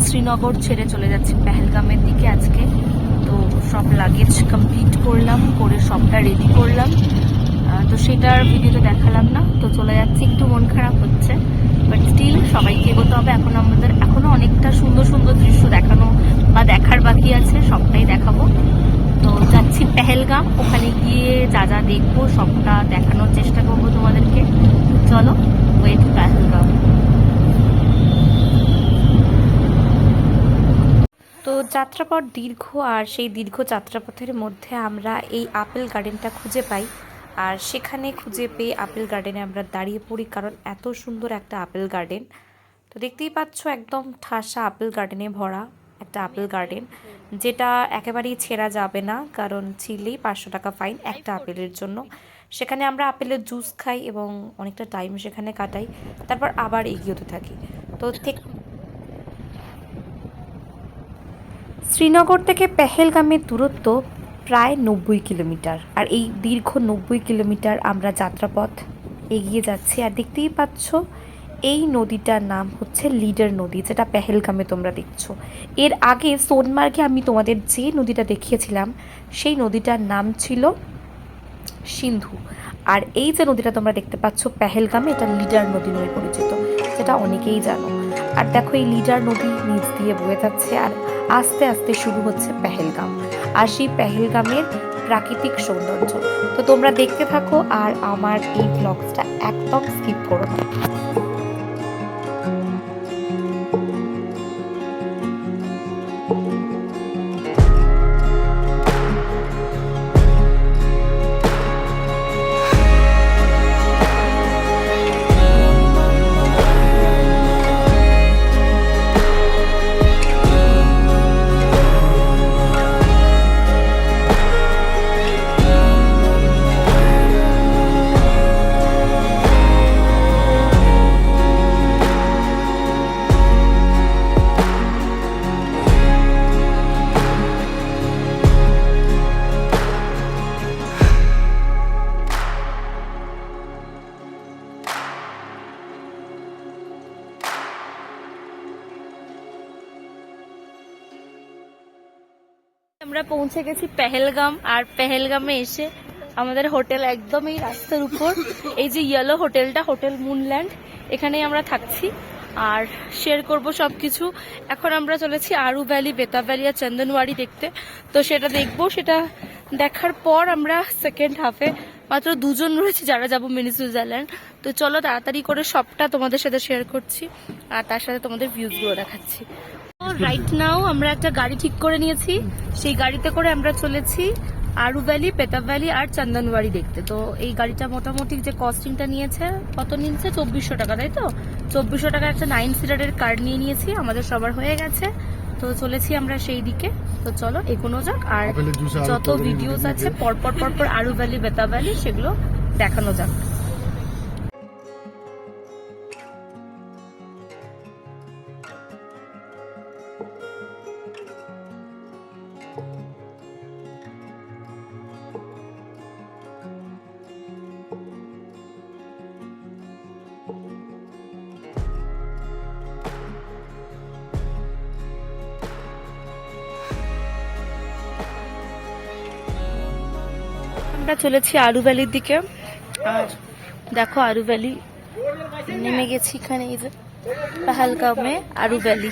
শ্রীনগর ছেড়ে চলে যাচ্ছি পেহেলগামের দিকে আজকে। তো সব লাগেজ কমপ্লিট করলাম, করে সবটা রেডি করলাম। তো সেটার ভিডিওটা দেখালাম না, তো চলে যাচ্ছি। একটু মন খারাপ হচ্ছে, বাট স্টিল সবাইকে এগোতে হবে। এখনো অনেকটা সুন্দর সুন্দর দৃশ্য দেখানো বা দেখার বাকি আছে, সবটাই দেখাবো। তো যাচ্ছি পেহেলগাম, ওখানে গিয়ে যা যা দেখবো সবটা দেখানোর চেষ্টা করবো তোমাদেরকে। চলো, ওয়ে টু পেহেলগাম। তো যাত্রাপথ দীর্ঘ, আর সেই দীর্ঘ যাত্রাপথের মধ্যে আমরা এই আপেল গার্ডেনটা খুঁজে পাই। আর সেখানে খুঁজে পেয়ে আপেল গার্ডেনে আমরা দাঁড়িয়ে পড়ি, কারণ এত সুন্দর একটা আপেল গার্ডেন। তো দেখতেই পাচ্ছ, একদম ঠাসা আপেল গার্ডেনে ভরা একটা আপেল গার্ডেন, যেটা একেবারেই ছেঁড়া যাবে না, কারণ ছিঁড়লেই 500 টাকা ফাইন একটা আপেলের জন্য। সেখানে আমরা আপেলের জুস খাই এবং অনেকটা টাইম সেখানে কাটাই, তারপর আবার এগিয়ে থাকি। তো শ্রীনগর থেকে পেহেলগামের দূরত্ব প্রায় 90 কিলোমিটার। আর এই দীর্ঘ 90 কিলোমিটার আমরা যাত্রাপথ এগিয়ে যাচ্ছি। আর দেখতেই পাচ্ছ, এই নদীটার নাম হচ্ছে লিডার নদী, যেটা পেহেলগামে তোমরা দেখছো। এর আগে সোনমার্গে আমি তোমাদের যে নদীটা দেখিয়েছিলাম, সেই নদীটার নাম ছিল সিন্ধু। আর এই যে নদীটা তোমরা দেখতে পাচ্ছ পেহেলগামে, এটা লিডার নদী নামে পরিচিত, যেটা অনেকেই জানো। আর দেখো, এই লিডার নদী নিচ দিয়ে বয়ে যাচ্ছে, আর আস্তে আস্তে শুরু হচ্ছে পেহেলগাম। আর সেই পেহেলগামের প্রাকৃতিক সৌন্দর্য তো তোমরা দেখতে থাকো, আর আমার এই ব্লগসটা একদম স্কিপ করো না। আমরা পৌঁছে গেছি পেহেলগাম। আর পেহেলগামে এসে আমাদের হোটেল একদম এই রাস্তার উপর, এই যে ইয়েলো হোটেলটা, হোটেল মুনল্যান্ড, এখানেই আমরা থাকছি আর শেয়ার করব সবকিছু। এখন আমরা চলেছি আরু ভ্যালি, বেতাব ভ্যালি আর চন্দনওয়াড়ি দেখতে। তো সেটা দেখবো, সেটা দেখার পর আমরা সেকেন্ড হাফে মাত্র 2 জন রয়েছে যারা যাবো মিনি সুইজারল্যান্ড। তো চলো তাড়াতাড়ি করে সবটা তোমাদের সাথে শেয়ার করছি, আর তার সাথে তোমাদের ভিউজগুলো দেখাচ্ছি। রাইট নাও আমরা একটা গাড়ি ঠিক করে নিয়েছি, সেই গাড়িতে করে আমরা চলেছি আরু ভ্যালি, পেতাব ভ্যালি আর চন্দনওয়াড়ি দেখতে। তো এই গাড়িটা মোটামুটি যে কস্টিংটা নিয়েছে, কত নিয়েছে? 2400 টাকা, তাই তো? 2400 টাকা একটা 9 সিটারের কার নিয়ে নিয়েছি, আমাদের সবার হয়ে গেছে। তো চলেছি আমরা সেই দিকে। তো চলো এগোনো যাক, আর যত ভিডিওস আছে পরপর পরপর আরু ভ্যালি, বেতাব ভ্যালি, সেগুলো দেখানো যাক। আমরা চলেছি আরু ভ্যালির দিকে। আর দেখো, আরু ভ্যালি নেমে গেছি এখানে, এই যে পেহেলগামে আরু ভ্যালি।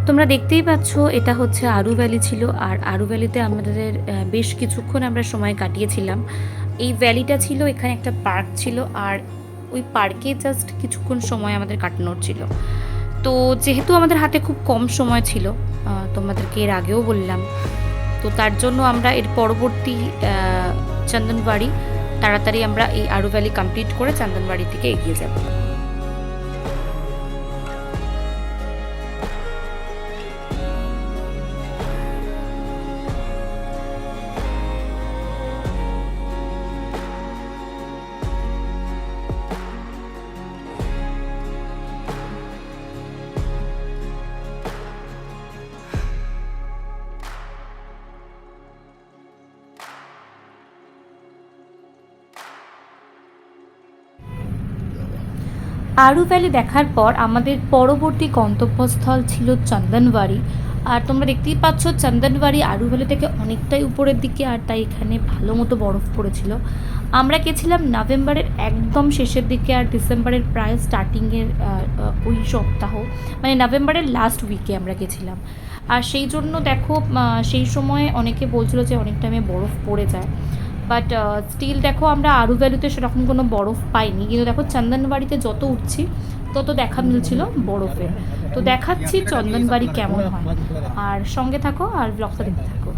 তোমরা দেখতেই পাচ্ছ, এটা হচ্ছে আরু ভ্যালি ছিল। আর আরু ভ্যালিতে আমাদের বেশ কিছুক্ষণ আমরা সময় কাটিয়েছিলাম। এই ভ্যালিটা ছিল, এখানে একটা পার্ক ছিল, আর ওই পার্কে জাস্ট কিছুক্ষণ সময় আমাদের কাটানোর ছিল। তো যেহেতু আমাদের হাতে খুব কম সময় ছিল, তোমাদেরকে এর আগেও বললাম, তো তার জন্য আমরা এর পরবর্তী চন্দনওয়াড়ি তাড়াতাড়ি আমরা এই আরু ভ্যালি কমপ্লিট করে চন্দনওয়াড়ির দিকে এগিয়ে যাব। আরু ভ্যালি দেখার পর আমাদের পরবর্তী গন্তব্যস্থল ছিল চন্দনবাড়ি। আর তোমরা দেখতেই পাচ্ছ চন্দনবাড়ি আরু ভ্যালি থেকে অনেকটাই উপরের দিকে, আর তাই এখানে ভালো মতো বরফ পড়েছিল। আমরা গেছিলাম নভেম্বরের একদম শেষের দিকে আর ডিসেম্বরের প্রায় স্টার্টিংয়ের ওই সপ্তাহ, মানে নভেম্বরের লাস্ট উইকে আমরা গেছিলাম। আর সেই জন্য দেখো সেই সময় অনেকে বলছিল যে অনেক টাইমে বরফ পড়ে যায়, বাট স্টিল দেখো আমরা আরু ভ্যালিতে সেরকম কোনো বরফ পাইনি, কিন্তু দেখো চন্দনবাড়িতে যত উঠছি তত দেখা মিলছিল বরফের। তো দেখাচ্ছি চন্দনবাড়ি কেমন হয়, আর সঙ্গে থাকো আর ব্লগটা দেখতে থাকো।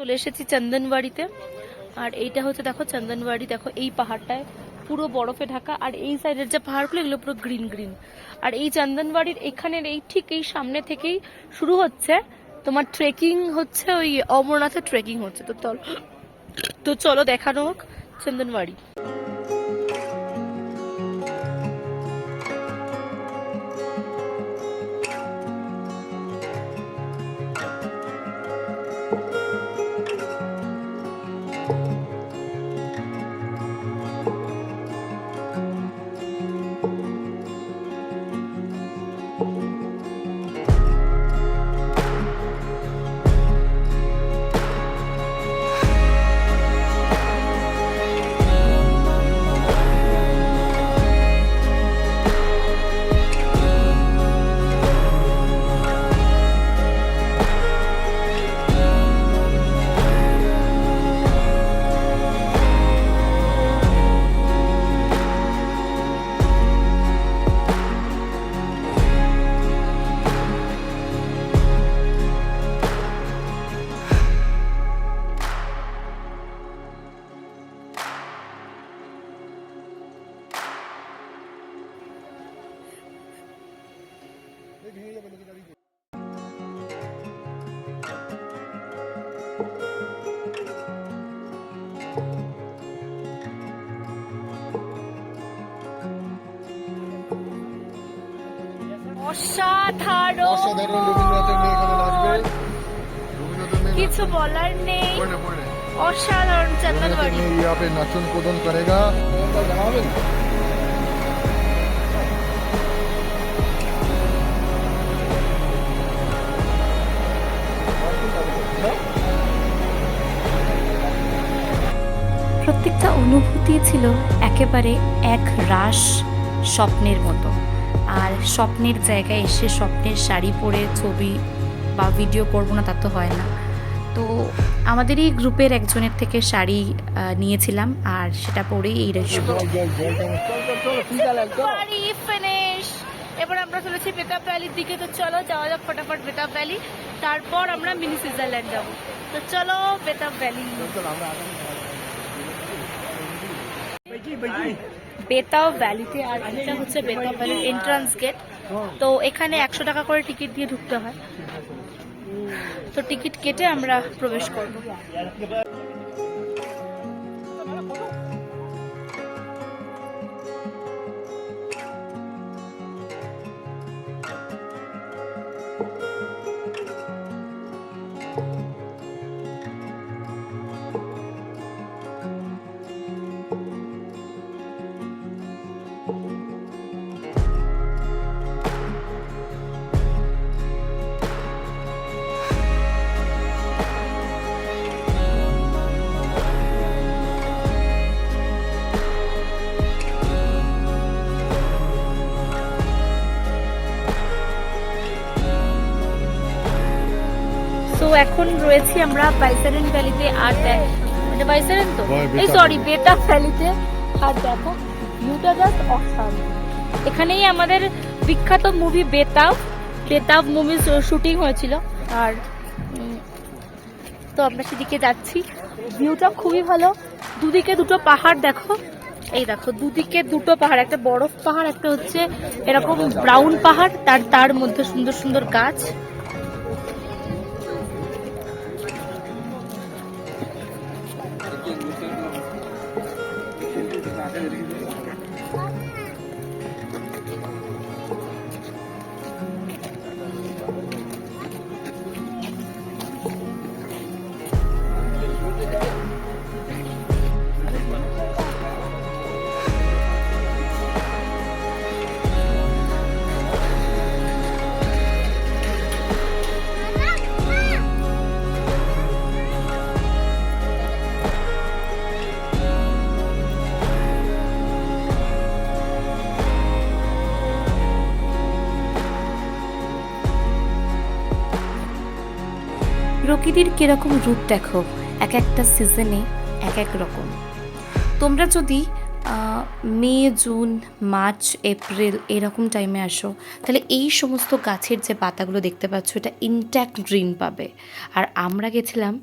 চলে এসেছি চন্দনবাড়িতে, আর এইটা হচ্ছে দেখো চন্দনবাড়ি। দেখো এই পাহাড়টায় পুরো বরফে ঢাকা, আর এই সাইডের যে পাহাড়গুলো এগুলো পুরো গ্রিন গ্রিন। আর এই চন্দনবাড়ির এখানের এই ঠিক এই সামনে থেকেই শুরু হচ্ছে তোমার ট্রেকিং, হচ্ছে ওই অমরনাথের ট্রেকিং হচ্ছে। তো চলো দেখানো হোক চন্দনবাড়ি। অসাধারণ, কিছু বলার নেই, অসাধারণ চন্দনবাড়ি। নাচন কোদন করেগা। প্রত্যেকটা অনুভূতি ছিল একেবারে এক রাস স্বপ্নের মতো। আর স্বপ্নের জায়গায় এসে স্বপ্নের শাড়ি পরে ছবি বা ভিডিও করবো না তা তো হয় না। তো আমাদেরই গ্রুপের একজনের থেকে শাড়ি নিয়েছিলাম, আর সেটা পরেই এই ফিনিশ। এবার আমরা চলেছি বেতাব ভ্যালির দিকে। তো চলো যাওয়া যাক ফটাফট বেতাব ভ্যালি, তারপর আমরা মিনি সুইজারল্যান্ড যাবো। তো চলো বেতাব ভ্যালি। বেতাব ভ্যালিতে, আর এটা হচ্ছে বেতাব ভ্যালির এন্ট্রান্স গেট। তো এখানে 100 টাকা করে টিকিট দিয়ে ঢুকতে হয়। তো টিকিট কেটে আমরা প্রবেশ করব। তো এখন রয়েছি আমরা বাইসারেন ভ্যালিতে। আর এটা বাইসারেন তো, এই সরি বেতাব ভ্যালিতে। আর দেখো ভিউটা জাস্ট অসাধারণ। এখানেই আমাদের বিখ্যাত মুভি বেতাব মুভি শুটিং হয়েছিল। আর তো আমরা সেদিকে যাচ্ছি, ভিউটা খুবই ভালো। দুদিকে দুটো পাহাড় দেখো, এই দেখো দুদিকে দুটো পাহাড়, একটা বরফ পাহাড়, একটা হচ্ছে এরকম ব্রাউন পাহাড়, তার মধ্যে সুন্দর সুন্দর গাছ। প্রকৃতির কিরকম রূপ দেখো, এক একটা সিজনে এক এক রকম। তোমরা যদি মে, জুন, মার্চ, এপ্রিল এরকম টাইমে আসো, তাহলে এই সমস্ত গাছের যে পাতাগুলো দেখতে পাচ্ছ এটা ইনট্যাক্ট গ্রিন পাবে। আর আমরা গেছিলাম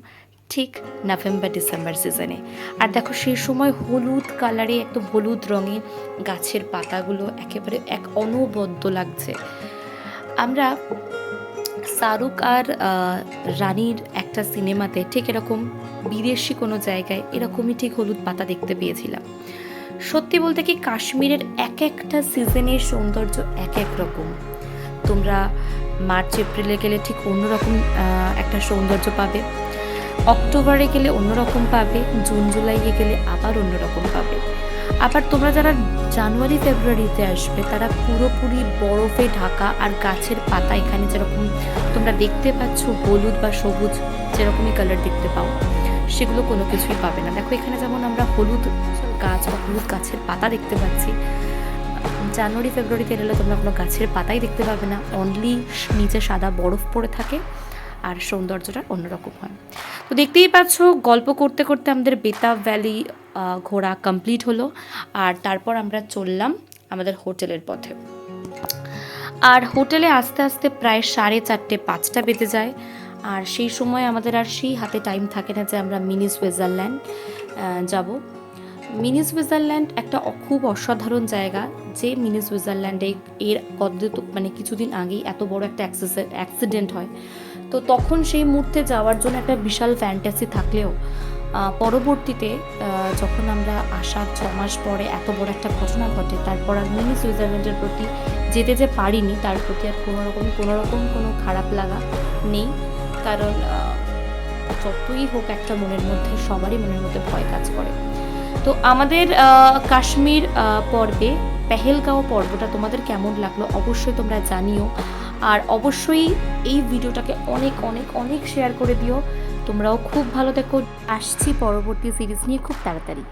ঠিক নভেম্বর ডিসেম্বর সিজনে, আর দেখো সেই সময় হলুদ কালারে, একদম হলুদ রঙে গাছের পাতাগুলো একেবারে এক অনবদ্য লাগছে। আমরা শাহরুখ আর রানীর একটা সিনেমাতে ঠিক এরকম বিদেশি কোনো জায়গায় এরকমই ঠিক হলুদ পাতা দেখতে পেয়েছিলাম। সত্যি বলতে কি, কাশ্মীরের এক একটা সিজনের সৌন্দর্য এক এক রকম। তোমরা মার্চ এপ্রিলে গেলে ঠিক অন্যরকম একটা সৌন্দর্য পাবে, অক্টোবরে গেলে অন্যরকম পাবে, জুন জুলাইয়ে গেলে আবার অন্যরকম পাবে। আবার তোমরা যারা জানুয়ারি ফেব্রুয়ারিতে আসবে তারা পুরোপুরি বরফে ঢাকা, আর গাছের পাতা এখানে যেরকম তোমরা দেখতে পাচ্ছ হলুদ বা সবুজ যেরকমই কালার দেখতে পাও, সেগুলো কোনো কিছুই পাবে না। দেখো এখানে যেমন আমরা হলুদ গাছ বা হলুদ গাছের পাতা দেখতে পাচ্ছি, জানুয়ারি ফেব্রুয়ারিতে এলে তোমরা কোনো গাছের পাতাই দেখতে পাবে না, অনলি নিচে সাদা বরফ পড়ে থাকে, আর সৌন্দর্যটা অন্যরকম হয়। তো দেখতেই পাচ্ছ, গল্প করতে করতে আমাদের বেতাব ভ্যালি ঘোরা কমপ্লিট হলো, আর তারপর আমরা চললাম আমাদের হোটেলের পথে। আর হোটেলে আস্তে আস্তে প্রায় 4:30 5টা বেজে যায়, আর সেই সময় আমাদের আর সেই হাতে টাইম থাকে না যে আমরা মিনি সুইজারল্যান্ড যাব। মিনি সুইজারল্যান্ড একটা খুব অসাধারণ জায়গা, যে মিনি সুইজারল্যান্ডে এর মানে কিছুদিন আগেই এত বড় একটা অ্যাক্সিডেন্ট হয়। তো তখন সেই মুহূর্তে যাওয়ার জন্য একটা বিশাল ফ্যান্টাসি থাকলেও পরবর্তীতে যখন আমরা আসার 6 মাস পরে এত বড় একটা ঘটনা ঘটে, তারপর আর মিনি সুইজারল্যান্ডের প্রতি যেতে যে পারিনি, তার প্রতি আর কোনো খারাপ লাগা নেই। কারণ যতই হোক একটা সবারই মনের মধ্যে ভয় কাজ করে। তো আমাদের কাশ্মীর পর্বে পেহেলগাঁও পর্বটা তোমাদের কেমন লাগলো অবশ্যই তোমরা জানিও, আর অবশ্যই এই ভিডিওটাকে অনেক অনেক অনেক শেয়ার করে দিও। তোমরাও খুব ভালো দেখো, আসছি পরবর্তী সিরিজ নিয়ে খুব তাড়াতাড়ি।